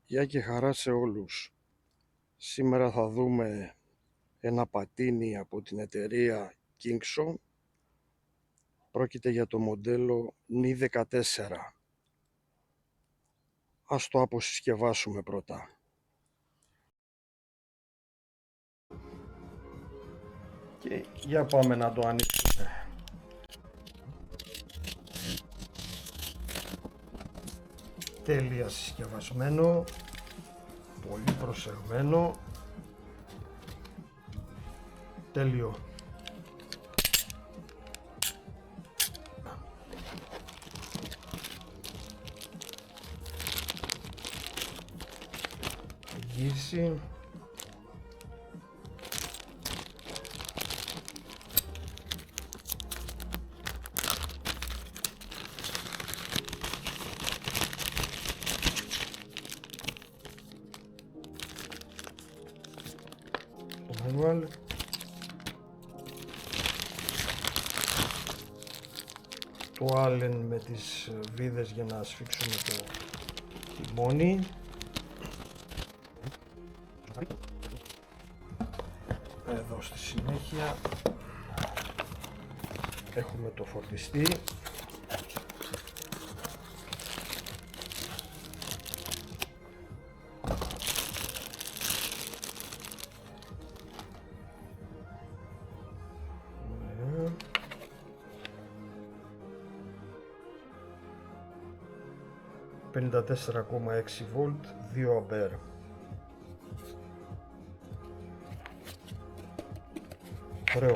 Γεια και χαρά σε όλους. Σήμερα θα δούμε ένα πατίνι από την εταιρεία Kingson. Πρόκειται για το μοντέλο Ni 14. Ας το αποσυσκευάσουμε πρώτα. Και για πάμε να το ανοίξουμε. Τέλεια συσκευασμένο, πολύ προσεγμένο, τέλειο. Γύριση. Manual. Το Allen με τις βίδες για να σφίξουμε το τιμόνι. Εδώ στη συνέχεια έχουμε το φορτιστή. Yeah. 54,6 βολτ, 2 αμπέρ. Ωραίο.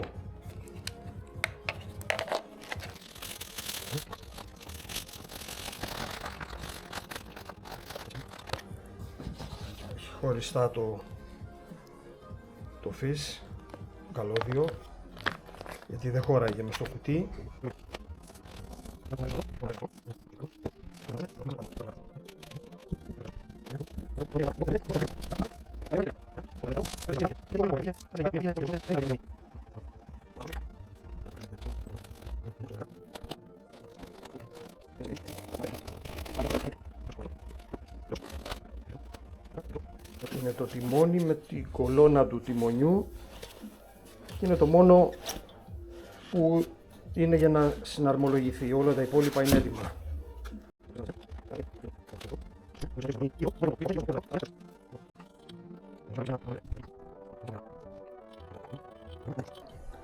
Έχει χωριστά το φύς, καλώδιο, γιατί δεν χώραγε μες στο κουτί. Είναι το τιμόνι με την κολόνα του τιμονιού και είναι το μόνο που είναι για να συναρμολογηθεί. Όλα τα υπόλοιπα είναι έτοιμα.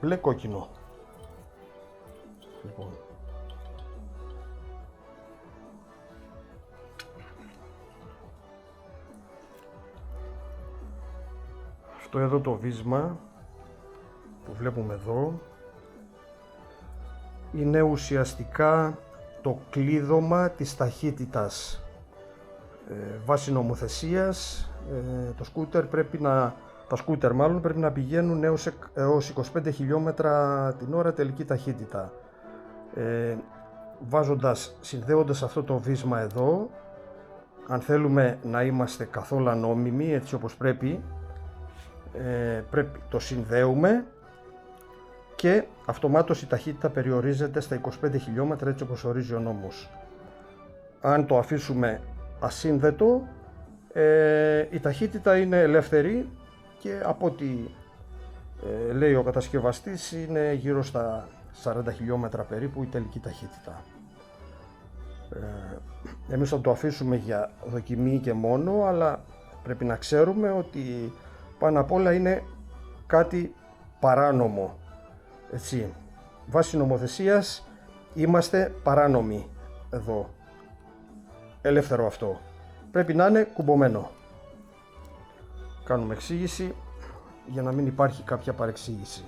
Μπλε κόκκινο. Λοιπόν. Αυτό εδώ το βίσμα που βλέπουμε εδώ είναι ουσιαστικά το κλείδωμα της ταχύτητας. Βάσει νομοθεσίας τα σκούτερ πρέπει να πηγαίνουν έως 25 χιλιόμετρα την ώρα τελική ταχύτητα. Συνδέοντας αυτό το βίσμα εδώ, αν θέλουμε να είμαστε καθόλου νόμιμοι έτσι όπως πρέπει, το συνδέουμε και αυτομάτως η ταχύτητα περιορίζεται στα 25 χιλιόμετρα έτσι όπως ορίζει ο νόμος. Αν το αφήσουμε ασύνδετο, η ταχύτητα είναι ελεύθερη και από ό,τι λέει ο κατασκευαστής είναι γύρω στα 40 χιλιόμετρα περίπου η τελική ταχύτητα. Εμείς θα το αφήσουμε για δοκιμή και μόνο, αλλά πρέπει να ξέρουμε ότι πάνω απ' όλα είναι κάτι παράνομο. Έτσι, βάσει νομοθεσίας είμαστε παράνομοι εδώ. Ελεύθερο αυτό. Πρέπει να είναι κουμπωμένο. Κάνουμε εξήγηση για να μην υπάρχει κάποια παρεξήγηση.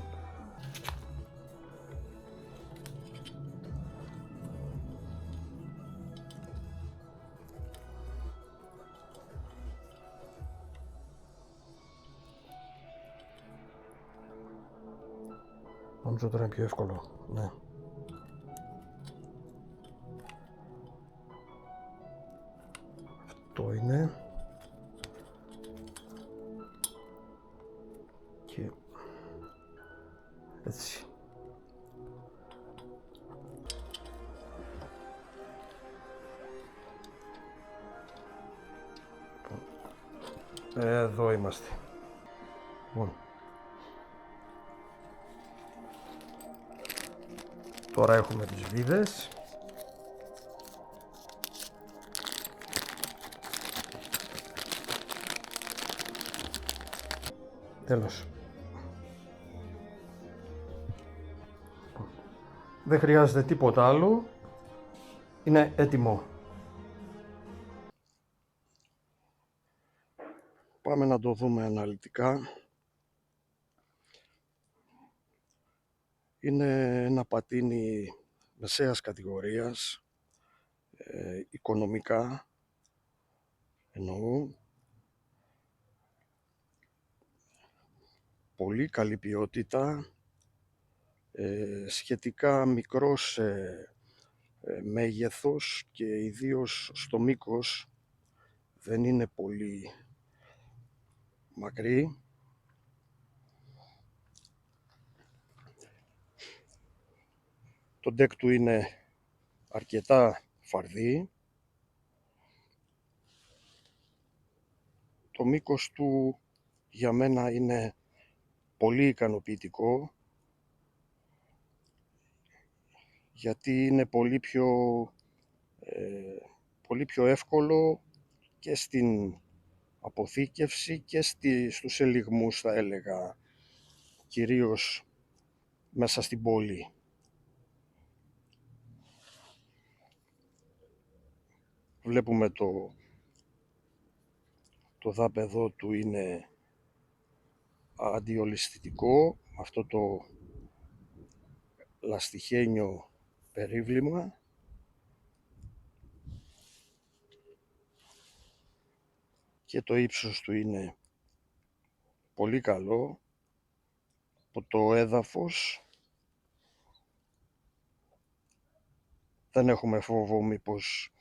Νομίζω τώρα είναι πιο εύκολο. Ναι. Αυτό είναι. Και έτσι. Λοιπόν, Εδώ είμαστε. Λοιπόν, τώρα έχουμε τις βίδες. Τέλος. Δεν χρειάζεται τίποτα άλλο. Είναι έτοιμο. Πάμε να το δούμε αναλυτικά. Είναι ένα πατίνι μεσαίας κατηγορίας, οικονομικά εννοώ. Πολύ καλή ποιότητα, σχετικά μικρό σε μέγεθος και ιδίως στο μήκος, δεν είναι πολύ μακρύ. Το ντεκ του είναι αρκετά φαρδί. Το μήκος του για μένα είναι πολύ ικανοποιητικό, γιατί είναι πολύ πιο εύκολο και στην αποθήκευση και στους ελιγμούς, θα έλεγα, κυρίως μέσα στην πόλη. Βλέπουμε το δάπεδο του είναι αντιολισθητικό, αυτό το λαστιχένιο περίβλημα. Και το ύψος του είναι πολύ καλό. Από το έδαφος δεν έχουμε φόβο μήπως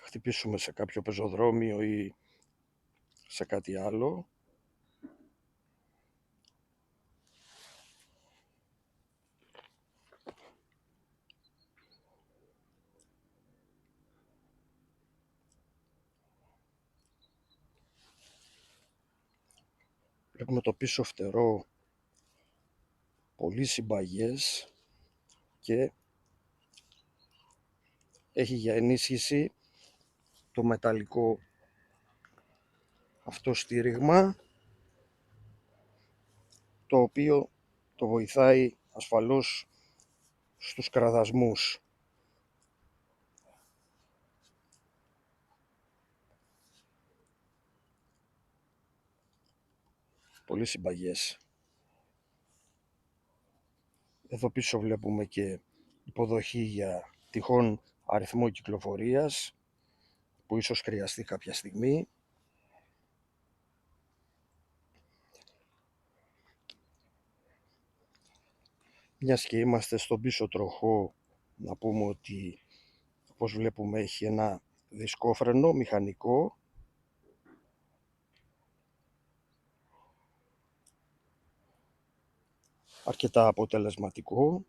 χτυπήσουμε σε κάποιο πεζοδρόμιο ή σε κάτι άλλο. Βλέπουμε το πίσω φτερό πολύ συμπαγές και έχει για ενίσχυση το μεταλλικό αυτό στήριγμα, το οποίο το βοηθάει ασφαλώς στους κραδασμούς. Πολύ συμπαγές. Εδώ πίσω βλέπουμε και υποδοχή για τυχόν αριθμό κυκλοφορίας που ίσως χρειαστεί κάποια στιγμή. Μιας και είμαστε στον πίσω τροχό, να πούμε ότι όπως βλέπουμε έχει ένα δισκόφρενο μηχανικό, αρκετά αποτελεσματικό.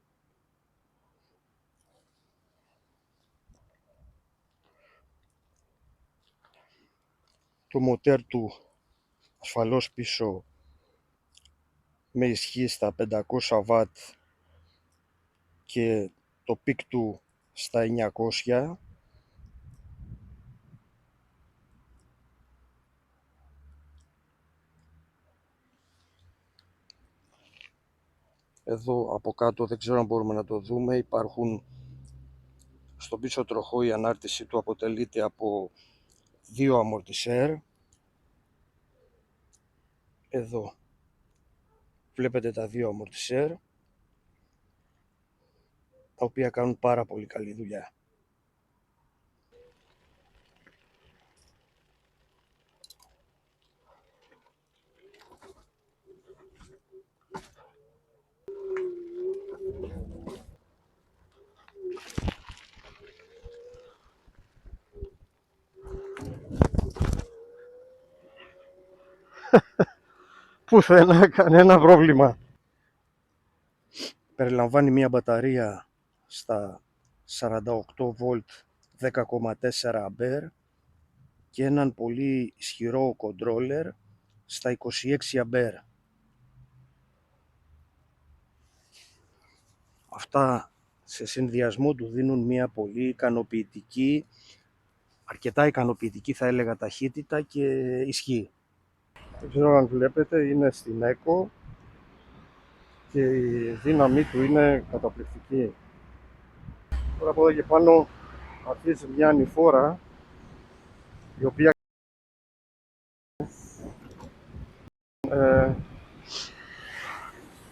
Το μοτέρ του ασφαλώς πίσω με ισχύ στα 500 W και το πικ του στα 900. Εδώ από κάτω δεν ξέρω αν μπορούμε να το δούμε, υπάρχουν στον πίσω τροχό, η ανάρτηση του αποτελείται από δύο αμορτισέρ. Εδώ βλέπετε τα δύο αμορτισέρ, τα οποία κάνουν πάρα πολύ καλή δουλειά. Πουθενά κανένα πρόβλημα. Περιλαμβάνει μια μπαταρία στα 48 βολτ 10,4 αμπέρ και έναν πολύ ισχυρό controller στα 26 αμπέρ. Αυτά σε συνδυασμό του δίνουν μια πολύ ικανοποιητική, αρκετά ικανοποιητική θα έλεγα, ταχύτητα και ισχύ. Δεν ξέρω αν βλέπετε, είναι στην Eco και η δύναμή του είναι καταπληκτική. Τώρα από εδώ και πάνω αρχίζει μια ανηφόρα η οποία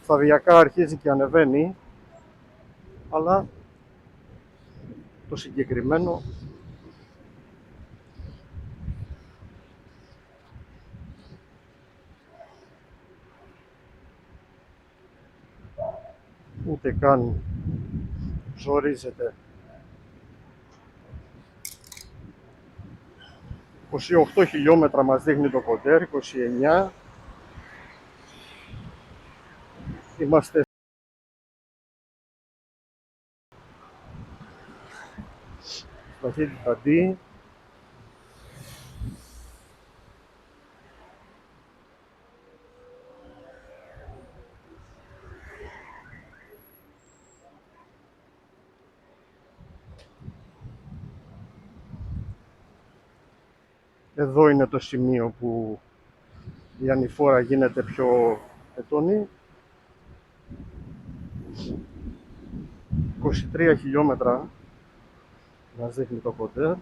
σταδιακά αρχίζει και ανεβαίνει, αλλά το συγκεκριμένο ούτε καν ζορίζεται. 28 χιλιόμετρα μας δείχνει το κοντέρ, 29. Είμαστε ταχύτητα D. Εδώ είναι το σημείο που η ανηφόρα γίνεται πιο έντονη. 23 χιλιόμετρα μας δείχνει το κοντέρ.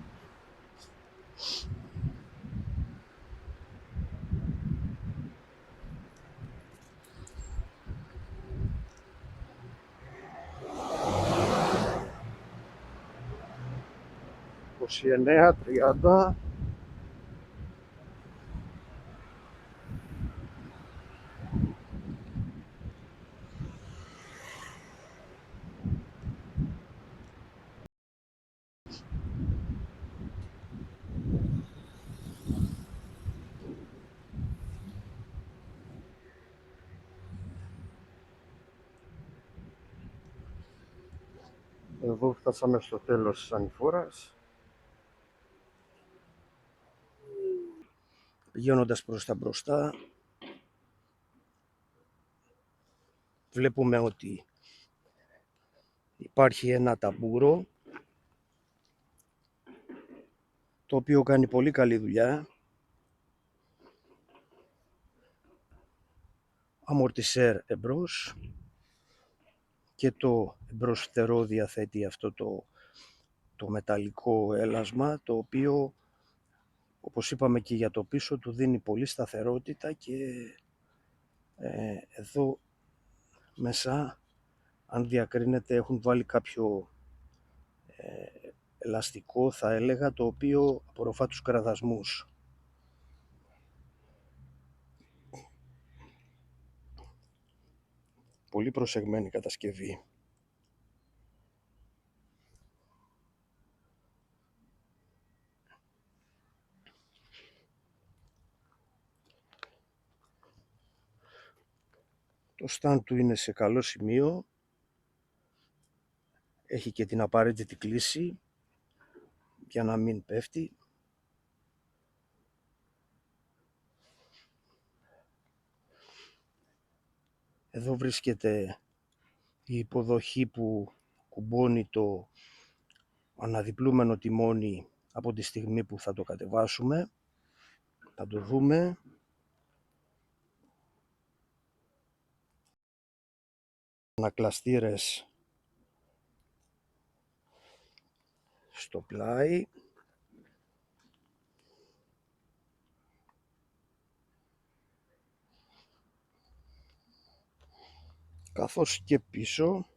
...29, 30... Εδώ φτάσαμε στο τέλος της ανηφόρας. Πηγαίνοντας προς τα μπροστά, βλέπουμε ότι υπάρχει ένα ταμπούρο το οποίο κάνει πολύ καλή δουλειά. Αμορτισέρ εμπρός και το εμπρός φτερό διαθέτει αυτό το μεταλλικό έλασμα, το οποίο, όπως είπαμε και για το πίσω, του δίνει πολύ σταθερότητα και εδώ μέσα, αν διακρίνεται, έχουν βάλει κάποιο ελαστικό, θα έλεγα, το οποίο απορροφά τους κραδασμούς. Πολύ προσεγμένη κατασκευή. Το stand του είναι σε καλό σημείο. Έχει και την απαραίτητη κλίση για να μην πέφτει. Εδώ βρίσκεται η υποδοχή που κουμπώνει το αναδιπλούμενο τιμόνι από τη στιγμή που θα το κατεβάσουμε. Θα το δούμε. Ανακλαστήρες στο πλάι. Καθώς και πίσω.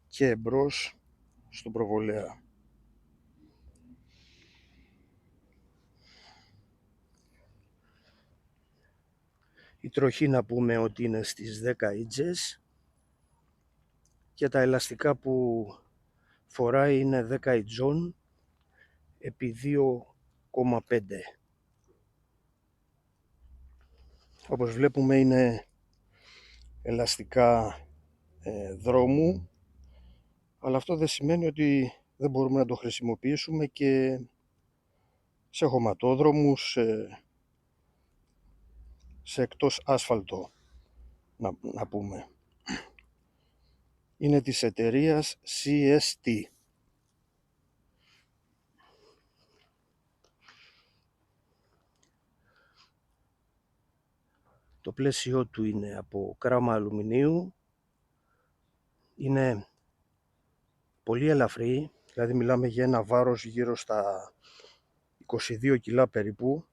Και εμπρός στον προβολέα. Η τροχή να πούμε ότι είναι στις 10 ίντσες και τα ελαστικά που φοράει είναι 10 ιτζών επί 2,5. Όπως βλέπουμε είναι ελαστικά δρόμου, αλλά αυτό δεν σημαίνει ότι δεν μπορούμε να το χρησιμοποιήσουμε και σε χωματόδρομους, σε εκτός άσφαλτο να πούμε. Είναι της εταιρείας CST. Το πλαίσιο του είναι από κράμα αλουμινίου, είναι πολύ ελαφρύ, δηλαδή μιλάμε για ένα βάρος γύρω στα 22 κιλά περίπου,